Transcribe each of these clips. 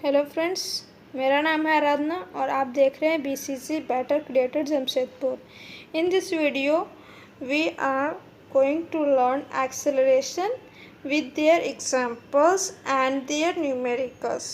Hello friends, मेरा नाम है आराधना और आप देख रहे हैं BCC better creator Jamshedpur. In this video we are going to learn acceleration with their examples and their numericals।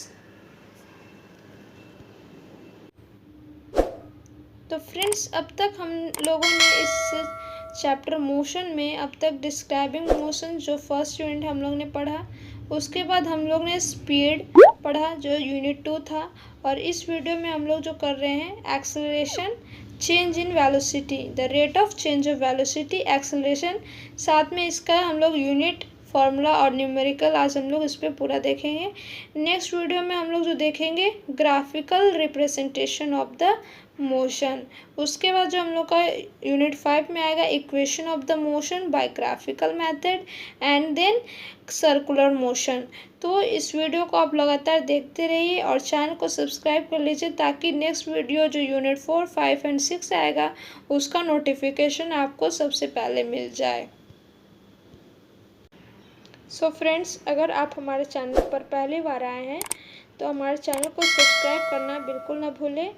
तो फ्रेंड्स, अब तक हम लोगों ने इस चैप्टर मोशन में अब तक डिस्क्राइबिंग मोशन जो फर्स्ट यूनिट हम लोग ने पढ़ा, उसके बाद हम लोग ने स्पीड पढ़ा जो यूनिट 2 था, और इस वीडियो में हम लोग जो कर रहे हैं acceleration, change in velocity, the rate of change of velocity, acceleration, साथ में इसका हम लोग यूनिट, फार्मूला और न्यूमेरिकल आज हम लोग इस पर पूरा देखेंगे। नेक्स्ट वीडियो में हम लोग जो देखेंगे graphical representation of the motion. उसके बाद जो हम लोग का यूनिट 5 में आएगा equation of the motion by graphical method and then circular motion. तो इस वीडियो को आप लगातार देखते रहिए और चैनल को सब्सक्राइब कर लीजिए ताकि नेक्स्ट वीडियो जो यूनिट 4, 5 एंड 6 आएगा उसका नोटिफिकेशन आपको सबसे पहले मिल जाए। सो फ्रेंड्स, अगर आप हमारे चैनल पर पहली बार आए हैं तो हमारे चैनल को सब्सक्राइब करना बिल्कुल ना भूलें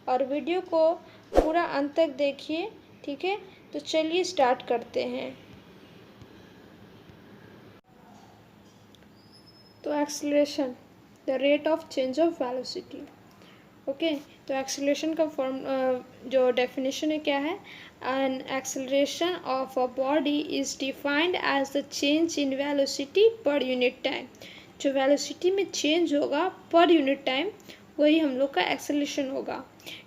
और वीडियो को पूरा अंत तक देखिए, ठीक है। तो चलिए स्टार्ट करते हैं। तो acceleration, the rate of change of velocity. Okay, तो एक्सेलरेशन का फॉर्म जो डेफिनेशन है क्या है, an acceleration of a body is defined as the change in velocity per unit time. जो वेलोसिटी में चेंज होगा पर यूनिट टाइम वही हम लोग का एक्सेलरेशन होगा।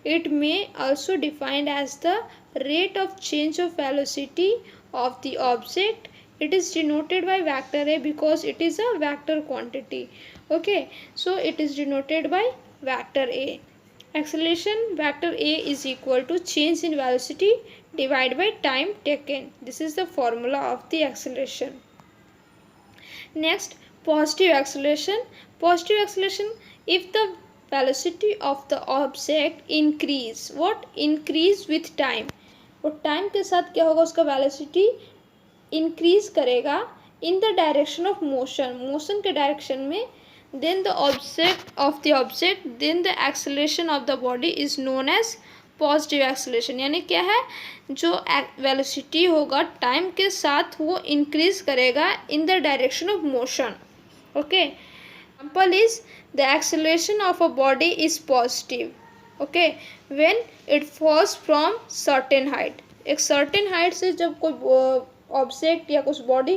It may also defined as the rate of change of velocity of the object. It is denoted by vector A because it is a vector quantity. Okay, so it is denoted by vector A. Acceleration vector A is equal to change in velocity divided by time taken. This is the formula of the acceleration. Next, positive acceleration. Positive acceleration, if the velocity of the object increase, what increase with time, वो time के साथ क्या होगा, उसका velocity increase करेगा in the direction of motion, motion के direction में, then the object then the acceleration of the body is known as positive acceleration. यानी क्या है, जो वेलोसिटी होगा टाइम के साथ वो इंक्रीज करेगा in the direction of motion. Okay, example is the acceleration of a body is positive, okay, when it falls from certain height. एक सर्टेन हाइट से जब कोई ऑब्जेक्ट या कुछ बॉडी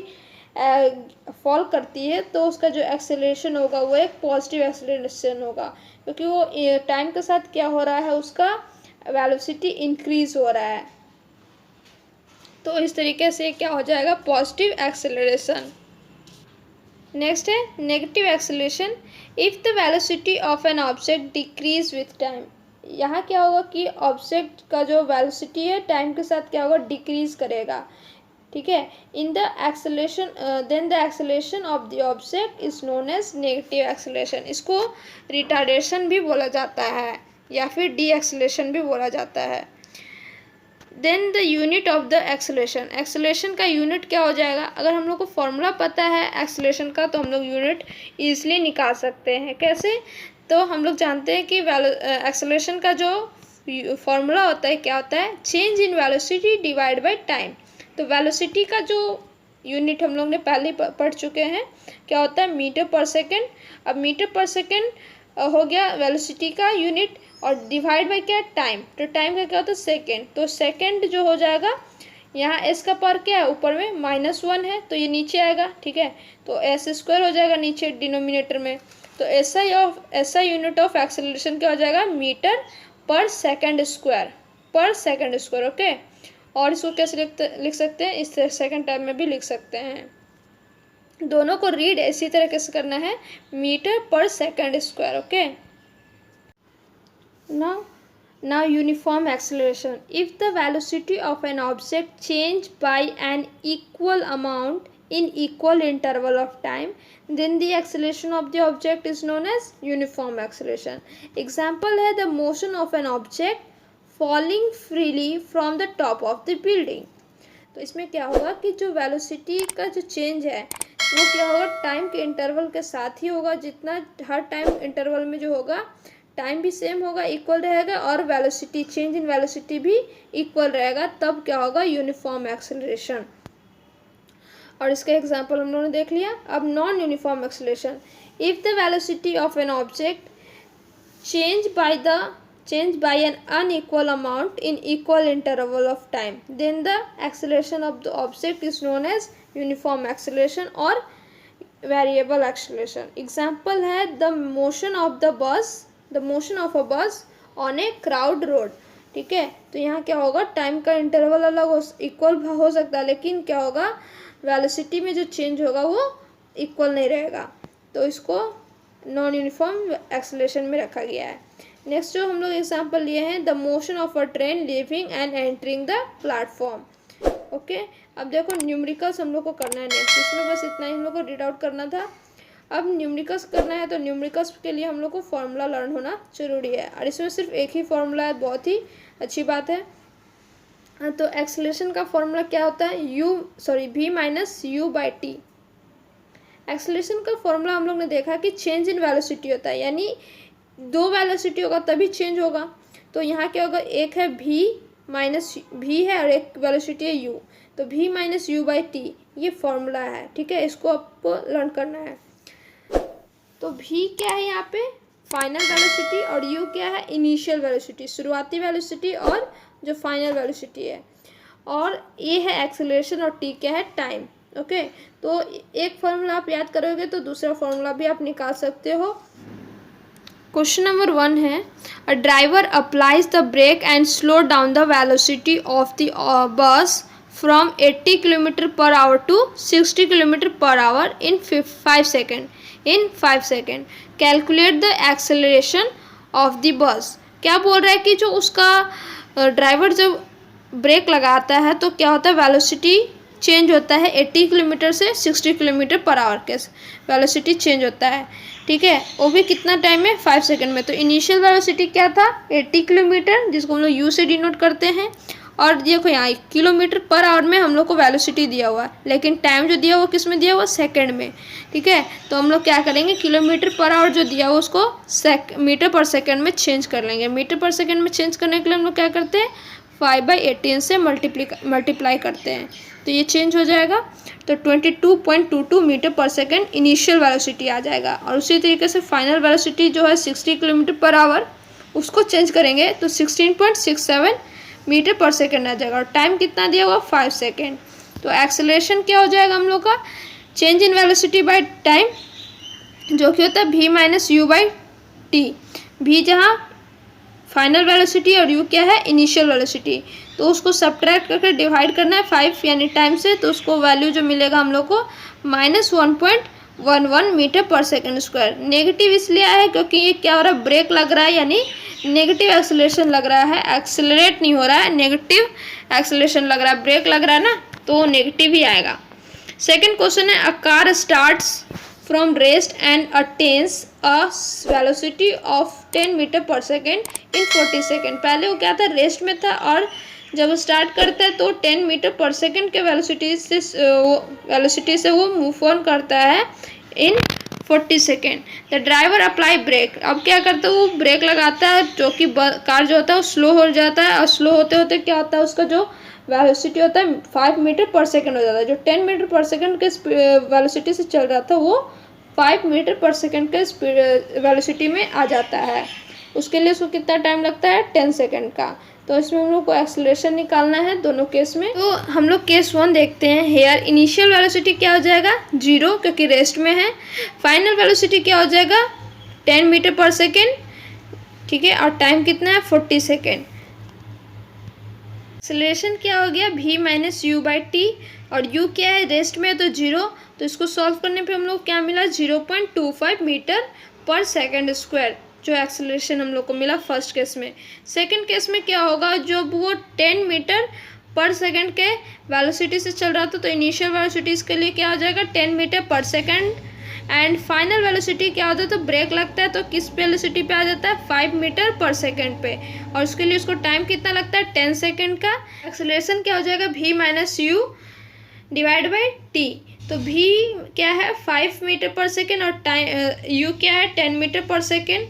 फॉल करती है तो उसका जो एक्सेलरेशन होगा वो एक पॉजिटिव एक्सेलरेशन होगा, क्योंकि वो टाइम के साथ क्या हो रहा है, उसका वेलोसिटी इंक्रीज हो रहा है। तो इस तरीके से क्या हो जाएगा, पॉजिटिव एक्सेलरेशन। नेक्स्ट है negative acceleration. If the velocity of an object decrease with time, यहाँ क्या होगा कि ऑब्जेक्ट का जो वेलोसिटी है टाइम के साथ क्या होगा, डिक्रीज करेगा, ठीक है। In the acceleration then the acceleration of the object is known as negative acceleration. इसको रिटार्डेशन भी बोला जाता है या फिर डी एक्सेलरेशन भी बोला जाता है। Then the unit of the acceleration, acceleration का यूनिट क्या हो जाएगा, अगर हम लोग को फॉर्मूला पता है एक्सेलरेशन का तो हम लोग यूनिट ईजिली निकाल सकते हैं। कैसे, तो हम लोग जानते हैं कि एक्सेलरेशन का जो फॉर्मूला होता है क्या होता है, change in velocity divide by time. तो वेलोसिटी का जो यूनिट हम लोग ने पहले पढ़ चुके हैं, क्या होता है, मीटर पर सेकेंड। अब मीटर पर सेकेंड हो गया वेलोसिटी का यूनिट, और डिवाइड बाय क्या, टाइम। तो टाइम का क्या होता है, सेकेंड। तो सेकेंड जो हो जाएगा, यहाँ एस का पावर क्या है, ऊपर में -1 है तो ये नीचे आएगा, ठीक है। तो एस स्क्वायर हो जाएगा नीचे डिनोमिनेटर में। तो ऐसा यूनिट ऑफ एक्सेलरेशन क्या हो जाएगा, metre per second square, okay. और इसको कैसे लिख सकते हैं, इस सेकंड टर्म में भी लिख सकते हैं। दोनों को रीड इसी तरह कैसे करना है, मीटर पर second square, okay. Now uniform acceleration. If the velocity of an object change by an equal amount in equal interval of time, then the acceleration of the object is known as uniform acceleration. Example है the motion of an object falling freely from the top of the building। तो इसमें क्या होगा कि जो velocity का जो change है, वो क्या होगा, टाइम के इंटरवल के साथ ही होगा, जितना हर टाइम इंटरवल में जो होगा टाइम भी सेम होगा, इक्वल रहेगा, और वेलोसिटी, चेंज इन वेलोसिटी भी इक्वल रहेगा, तब क्या होगा, यूनिफॉर्म एक्सेलरेशन। और इसका एग्जांपल हम लोगों ने देख लिया। अब non uniform acceleration, if the velocity of an object change by an unequal amount in equal interval of time, then the acceleration of the object is known as uniform acceleration or variable acceleration. Example है the motion of a bus on a crowd road। ठीक है, तो यहाँ क्या होगा, time का interval अलग equal हो सकता है, लेकिन क्या होगा, वेलोसिटी में जो चेंज होगा वो इक्वल नहीं रहेगा, तो इसको नॉन यूनिफॉर्म एक्सेलरेशन में रखा गया है। नेक्स्ट जो हम लोग एग्जांपल लिए हैं, the motion of a train living and entering the platform. Okay, अब देखो न्यूमेरिकल्स हम लोग को करना है नेक्स्ट, इसमें बस इतना ही हम लोग को रीड आउट करना था। अब न्यूमेरिकल्स करना है, तो न्यूमेरिकल्स के लिए हम लोग को फॉर्मूला लर्न होना जरूरी है, और इसमें सिर्फ एक ही फॉर्मूला है, बहुत ही अच्छी बात है। तो एक्सेलरेशन का फॉर्मूला क्या होता है, v minus u by T. Acceleration का फॉर्मूला हम लोग ने देखा कि चेंज इन वेलोसिटी होता है, यानी दो वेलोसिटी होगा तभी चेंज होगा। तो यहाँ क्या होगा, एक है v है और एक वेलोसिटी है u, तो v minus you by T, ये फॉर्मूला है। ठीक है, इसको आपको लर्न करना है। तो v क्या है यहाँ पे, फाइनल वेलोसिटी, और u क्या है, इनिशियल वेलोसिटी, शुरुआती वेलोसिटी और जो फाइनल वेलोसिटी है, और ये है एक्सेलरेशन, और t क्या है, टाइम। ओके, तो एक फॉर्मूला आप याद करोगे तो दूसरा फॉर्मूला भी आप निकाल सकते हो। क्वेश्चन नंबर 1 है, a driver applies the brake and slow down the velocity of the bus from 80 kilometre per hour to 60 kilometre per hour in 5 second. Calculate the acceleration of the bus. क्या बोल रहा है कि जो उसका driver जब break लगाता है तो क्या होता है, वेलोसिटी चेंज होता है, 80 किलोमीटर से 60 किलोमीटर पर आवर के वेलोसिटी चेंज होता है। ठीक है, वो भी कितना टाइम में, 5 सेकंड में। तो इनिशियल वेलोसिटी क्या था, 80 किलोमीटर, जिसको हम लोग यू से डिनोट करते हैं, और देखो यहाँ किलोमीटर पर आवर में हम लोग को वेलोसिटी दिया हुआ है, लेकिन टाइम जो दिया हुआ किस में दिया हुआ, सेकंड में। ठीक है, तो हम लोग क्या करेंगे, किलोमीटर पर आवर जो दिया हुआ उसको मीटर पर सेकंड में चेंज कर लेंगे। मीटर पर सेकंड में चेंज करने के लिए हम लोग क्या करते हैं, 5/18 से मल्टीप्लाई करते हैं, तो ये चेंज हो जाएगा, तो 22.22 metre per second initial velocity आ जाएगा। और उसी तरीके से फाइनल वेलोसिटी जो है 60 किलोमीटर पर आवर, उसको चेंज करेंगे तो 16.67 मीटर पर सेकेंड आ जाएगा, और टाइम कितना दिया हुआ, 5 सेकेंड। तो एक्सेलरेशन क्या हो जाएगा हम लोग का, change in velocity by time, जो कि होता है v minus you by T. v जहाँ फाइनल वेलोसिटी और u क्या है, इनिशियल वेलोसिटी, तो उसको सब्ट्रैक्ट करके डिवाइड करना है 5 यानी टाइम से, तो उसको वैल्यू जो मिलेगा हम लोग को -1.11 metre per second square. Negative इसलिए आया है क्योंकि ये क्या हो रहा है, ब्रेक लग रहा है, यानी नेगेटिव एक्सेलरेशन लग रहा है, एक्सेलरेट नहीं हो रहा है, नेगेटिव एक्सेलरेशन लग रहा है, ब्रेक लग रहा है ना, तो नेगेटिव ही आएगा। सेकेंड क्वेश्चन है, a car starts from rest and attains a velocity of 10 metre per second in 40 second. पहले वो क्या था, रेस्ट में था, और जब स्टार्ट करता है तो 10 मीटर पर सेकेंड के वेलोसिटी से वो मूव ऑन करता है in 40 second. The driver apply brake, अब क्या करता है, वो ब्रेक लगाता है, जो कि कार जो होता है वो स्लो हो जाता है, और स्लो होते होते क्या होता है, उसका जो वेलोसिटी होता है 5 मीटर पर सेकेंड हो जाता है। जो 10 मीटर पर सेकेंड के वेलोसिटी से चल रहा था वो 5 मीटर पर सेकेंड के वेलोसिटी में आ जाता है। उसके लिए उसको कितना टाइम लगता है, 10 सेकेंड का। तो इसमें हम लोग को एक्सेलरेशन निकालना है दोनों केस में। तो हम लोग केस 1 देखते हैं। हेयर इनिशियल वेलोसिटी क्या हो जाएगा, 0, क्योंकि रेस्ट में है। फाइनल वेलोसिटी क्या हो जाएगा, 10 मीटर पर सेकेंड। ठीक है, और टाइम कितना है, 40 सेकेंड। एक्सेलरेशन क्या हो गया, v minus you by T, और u क्या है, रेस्ट में है तो 0, तो इसको सॉल्व करने पे हम लोग क्या मिला, 0.25 मीटर पर सेकेंड स्क्वायर, जो एक्सेलरेशन हम लोग को मिला फर्स्ट केस में। सेकंड केस में क्या होगा, जब वो 10 मीटर पर सेकेंड के वेलोसिटी से चल रहा था तो इनिशियल वेलोसिटी इसके लिए क्या हो जाएगा, 10 metre per second, and final velocity क्या होता है, तो ब्रेक लगता है तो किस वेलोसिटी पे आ जाता है, 5 मीटर पर सेकेंड पे, और उसके लिए उसको टाइम कितना लगता है, 10 सेकेंड का। एक्सेलरेशन क्या हो जाएगा, v minus you divide by T. तो v क्या है 5 मीटर पर सेकेंड और टाइम यू क्या है 10 मीटर पर सेकेंड।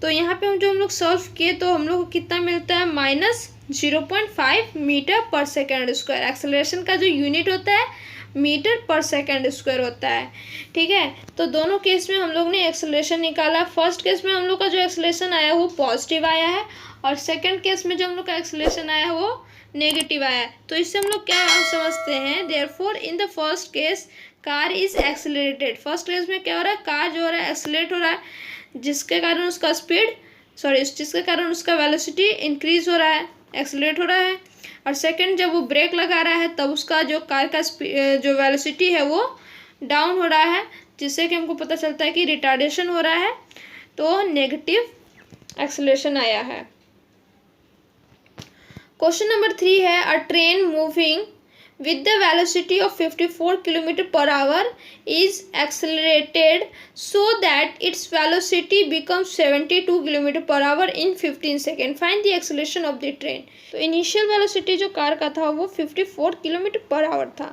तो यहाँ पे हम लोग सॉल्व किए तो हम लोग को कितना मिलता है -0.5 metre per second square. Acceleration का जो यूनिट होता है मीटर पर सेकेंड स्क्वायर होता है। ठीक है, तो दोनों केस में हम लोग ने एक्सेलरेशन निकाला। फर्स्ट केस में हम लोग का जो एक्सेलरेशन आया वो पॉजिटिव आया है और सेकंड केस में जो हम लोग का एक्सेलरेशन आया है वो नेगेटिव आया है। तो इससे हम लोग क्या समझते हैं, therefore in the first case car is accelerated. First case में क्या हो रहा है, कार जो हो रहा है एक्सेलरेट हो रहा है, जिसके कारण उसका जिसके कारण उसका वेलोसिटी इंक्रीज हो रहा है, एक्सेलरेट हो रहा है। और सेकंड जब वो ब्रेक लगा रहा है तब उसका जो कार का जो वेलोसिटी है वो डाउन हो रहा है, जिससे कि हमको पता चलता है कि रिटार्डेशन हो रहा है, तो नेगेटिव एक्सेलरेशन आया है। क्वेश्चन नंबर 3 है, अ train moving with the velocity of 54 km per hour is accelerated so that its velocity becomes 72 km per hour in 15 seconds. Find the acceleration of the train. तो initial velocity जो car का था वो 54 km per hour था।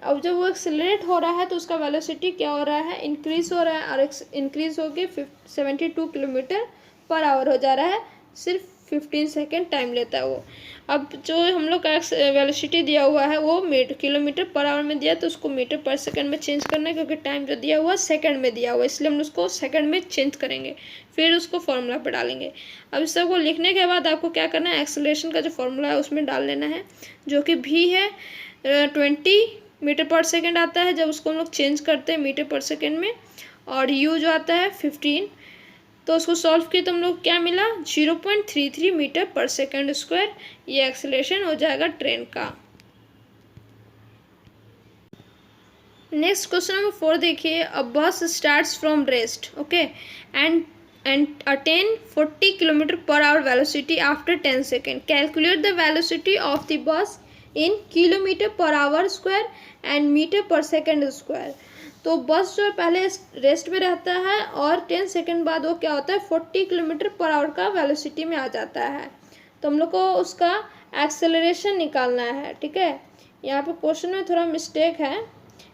अब जब वो accelerate हो रहा है तो उसका वेलोसिटी क्या हो रहा है, इंक्रीज हो रहा है और इंक्रीज होके 72 km per hour हो जा रहा है। सिर्फ 15 सेकेंड टाइम लेता है वो। अब जो हम लोग का वेलोसिटी दिया हुआ है वो किलोमीटर पर आवर में दिया, तो उसको मीटर पर सेकंड में चेंज करना है, क्योंकि टाइम जो दिया हुआ सेकंड में दिया हुआ है, इसलिए हम उसको सेकंड में चेंज करेंगे, फिर उसको फॉर्मूला पर डालेंगे। अब इस सबको लिखने के बाद आपको क्या करना है, एक्सेलरेशन का जो फॉर्मूला है उसमें डाल लेना है, जो कि भी है 20 मीटर पर सेकेंड आता है जब उसको हम लोग चेंज करते हैं मीटर पर सेकेंड में, और यू जो आता है 15। तो उसको सॉल्व किए तो हम लोग क्या मिला 0.33 मीटर पर सेकेंड स्क्वायर। ये एक्सेलरेशन हो जाएगा ट्रेन का। नेक्स्ट क्वेश्चन नंबर 4 देखिए, a bus starts from rest okay and attain 40 kilometre per hour velocity after 10 second. Calculate the velocity of the bus in kilometre per hour square and metre per second square. तो bus जो है पहले rest में रहता है और 10 second बाद वो क्या होता है 40 किलोमीटर पर आवर का वेलोसिटी में आ जाता है। तो हम लोग को उसका एक्सेलरेशन निकालना है। ठीक है, यहाँ पे क्वेश्चन में थोड़ा मिस्टेक है,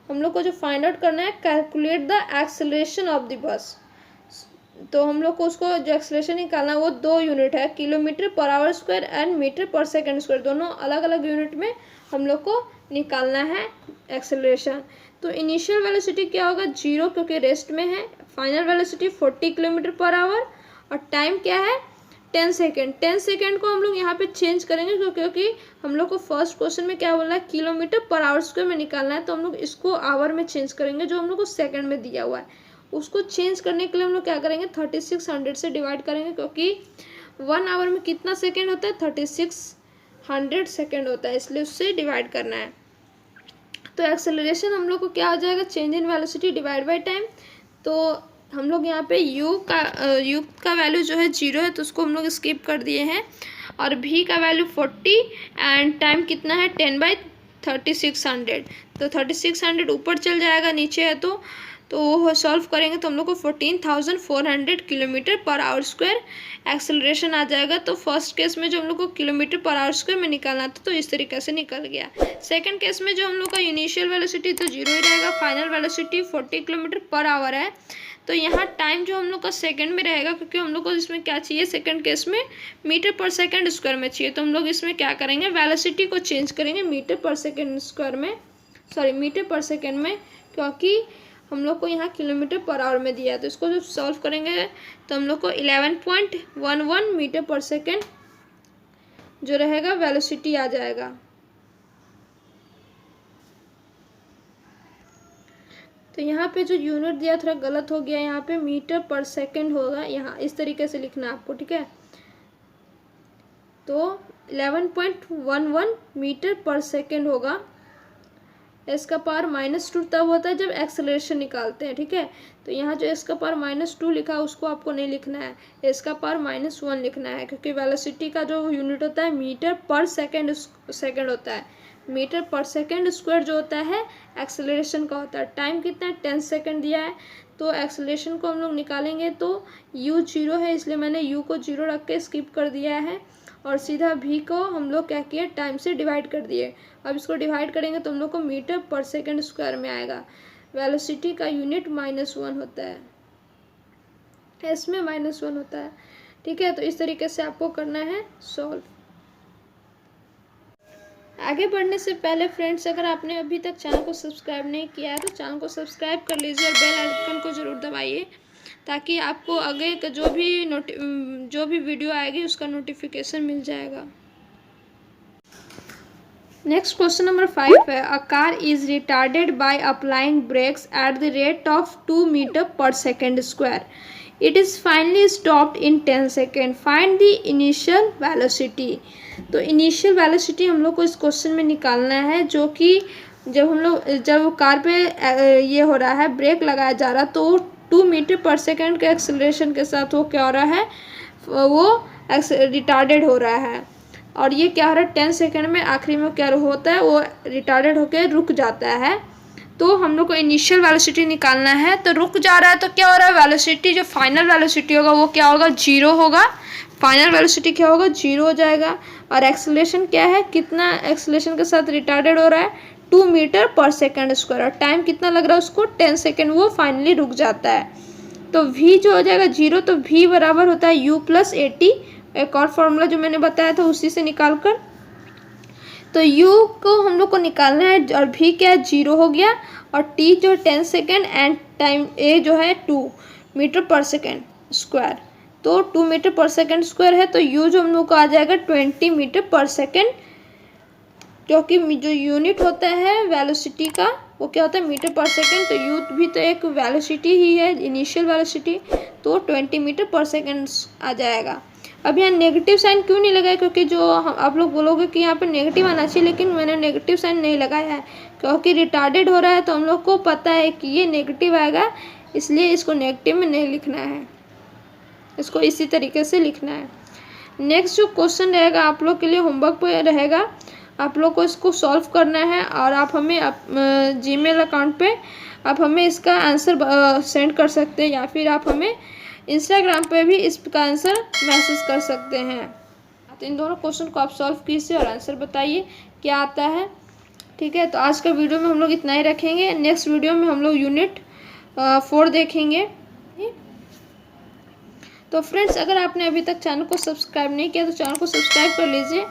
हम लोग को जो फाइंड आउट करना है calculate the acceleration of the बस। तो हम लोग को उसको जो एक्सेलरेशन निकालना है वो 2 यूनिट है, kilometre per hour square and metre per second square, दोनों अलग अलग यूनिट में हम लोग को निकालना है एक्सेलरेशन। तो इनिशियल वेलोसिटी क्या होगा 0, क्योंकि रेस्ट में है। Final velocity 40 kilometre per our और टाइम क्या है 10 सेकेंड। 10 सेकेंड को हम लोग यहाँ पे चेंज करेंगे, क्योंकि हम लोग को फर्स्ट क्वेश्चन में क्या बोलना है किलोमीटर पर आवर स्क्वायर में निकालना है, तो हम लोग इसको आवर में चेंज करेंगे, जो हम लोग को सेकेंड में दिया हुआ है। उसको चेंज करने के लिए हम लोग क्या करेंगे 3600 से डिवाइड करेंगे, क्योंकि 1 आवर में कितना सेकेंड होता है 3600 सेकेंड होता है, इसलिए उससे डिवाइड करना है। तो एक्सेलरेशन हम लोग को क्या हो जाएगा, change in velocity divide by time. तो हम लोग यहाँ पे u का वैल्यू जो है 0 है, तो उसको हम लोग स्किप कर दिए हैं, और v का वैल्यू 40 एंड टाइम कितना है 10/3600। तो 3600 ऊपर चल जाएगा, नीचे है तो वो सॉल्व करेंगे तो हम लोग को 14,400 kilometre per hour square acceleration आ जाएगा। तो फर्स्ट केस में जो हम लोग को किलोमीटर पर आवर स्क्वायर में निकालना था तो इस तरीके से निकल गया। सेकंड केस में जो हम लोग का इनिशियल वेलोसिटी तो 0 ही रहेगा, final velocity 40 kilometre per our है, तो यहाँ टाइम जो हम लोग का सेकंड में रहेगा, क्योंकि हम लोग को इसमें क्या चाहिए सेकंड केस में मीटर पर सेकंड स्क्वायर में चाहिए। तो हम लोग इसमें क्या करेंगे वेलोसिटी को चेंज करेंगे मीटर पर सेकंड स्क्वायर में, मीटर पर सेकंड में, क्योंकि हम लोग को यहाँ किलोमीटर पर आवर में दिया है। तो इसको जब सॉल्व करेंगे तो हम लोग को 11.11 मीटर पर सेकेंड जो रहेगा वेलोसिटी आ जाएगा। तो यहाँ पे जो यूनिट दिया थोड़ा गलत हो गया, यहाँ पे मीटर पर सेकेंड होगा, यहाँ इस तरीके से लिखना आपको। ठीक है, तो 11.11 मीटर पर सेकेंड होगा। एस का पावर -2 तब होता है जब एक्सेलरेशन निकालते हैं। ठीक है, तो यहाँ जो एस का पावर -2 लिखा है उसको आपको नहीं लिखना है, एस का पावर -1 लिखना है, क्योंकि वेलोसिटी का जो यूनिट होता है मीटर पर सेकेंड होता है। मीटर पर सेकेंड स्क्वायर जो होता है एक्सेलरेशन का होता है। टाइम कितना है 10 सेकेंड दिया है, तो एक्सेलरेशन को हम लोग निकालेंगे तो u 0 है, इसलिए मैंने u को 0 रख के स्किप कर दिया है, और सीधा v को हम लोग क्या किए टाइम से डिवाइड कर दिए। अब इसको डिवाइड करेंगे तो हम लोग को मीटर पर सेकेंड स्क्वायर में आएगा। वेलोसिटी का यूनिट -1 होता है, एस में -1 होता है। ठीक है, तो इस तरीके से आपको करना है सॉल्व। आगे बढ़ने से पहले फ्रेंड्स, अगर आपने अभी तक चैनल को सब्सक्राइब नहीं किया है तो चैनल को सब्सक्राइब कर लीजिए और बेल आइकन को ज़रूर दबाइए, ताकि आपको आगे का जो भी वीडियो आएगी उसका नोटिफिकेशन मिल जाएगा। नेक्स्ट क्वेश्चन नंबर 5 है, a car is retarded by applying brakes at the rate of 2 metre per second square. It is finally stopped in 10 second. Find the initial velocity. तो इनिशियल वेलोसिटी हम लोग को इस question में निकालना है, जो कि जब कार पे ये हो रहा है, ब्रेक लगाया जा रहा है, तो 2 मीटर पर सेकेंड के एक्सेलरेशन के साथ वो क्या हो रहा है, वो रिटार्डेड हो रहा है। और ये क्या हो रहा है, 10 सेकेंड में आखिरी में क्या होता है, वो रिटार्डेड होकर रुक जाता है। तो हम लोग को इनिशियल वेलोसिटी निकालना है। तो रुक जा रहा है तो क्या हो रहा है, वेलोसिटी जो फाइनल वेलोसिटी होगा वो क्या होगा, 0 होगा। फाइनल वेलोसिटी क्या होगा, 0 हो जाएगा। और एक्सेलरेशन क्या है, कितना एक्सेलरेशन के साथ रिटार्डेड हो रहा है, 2 मीटर पर सेकेंड स्क्वायर। और टाइम कितना लग रहा है उसको, 10 सेकेंड। वो फाइनली रुक जाता है। तो v जो हो जाएगा 0, तो v बराबर होता है u + at। एक और फॉर्मूला जो मैंने बताया था उसी से निकाल कर, तो u को हम लोग को निकालना है, और v क्या है, 0 हो गया। और t जो 10 सेकेंड एंड टाइम a जो है 2 मीटर पर सेकेंड स्क्वायर। तो 2 मीटर पर सेकेंड स्क्वायर है, तो u जो हम लोग को आ जाएगा 20 मीटर पर सेकेंड, क्योंकि जो यूनिट होता है वेलोसिटी का वो क्या होता है, मीटर पर सेकेंड। तो u भी तो एक वेलोसिटी ही है, इनिशियल वेलोसिटी। तो 20 मीटर पर सेकेंड आ जाएगा। अब यहाँ नेगेटिव साइन क्यों नहीं लगाया, क्योंकि जो आप लोग बोलोगे कि यहाँ पे नेगेटिव आना चाहिए, लेकिन मैंने नेगेटिव साइन नहीं लगाया है, क्योंकि रिटार्डेड हो रहा है तो हम लोग को पता है कि ये नेगेटिव आएगा, इसलिए इसको नेगेटिव में नहीं लिखना है, इसको इसी तरीके से लिखना है। नेक्स्ट जो क्वेश्चन रहेगा आप लोग के लिए होमवर्क पे रहेगा, आप लोग को इसको सॉल्व करना है, और आप हमें जीमेल अकाउंट पे आप हमें इसका आंसर सेंड कर सकते हैं, या फिर आप हमें इंस्टाग्राम पे भी इसका आंसर मैसेज कर सकते हैं। तो इन दोनों क्वेश्चन को आप सॉल्व कीजिए और आंसर बताइए क्या आता है। ठीक है, तो आज का वीडियो में हम लोग इतना ही रखेंगे। नेक्स्ट वीडियो में हम लोग यूनिट 4 देखेंगे। तो फ्रेंड्स, अगर आपने अभी तक चैनल को सब्सक्राइब नहीं किया तो चैनल को सब्सक्राइब कर लीजिए।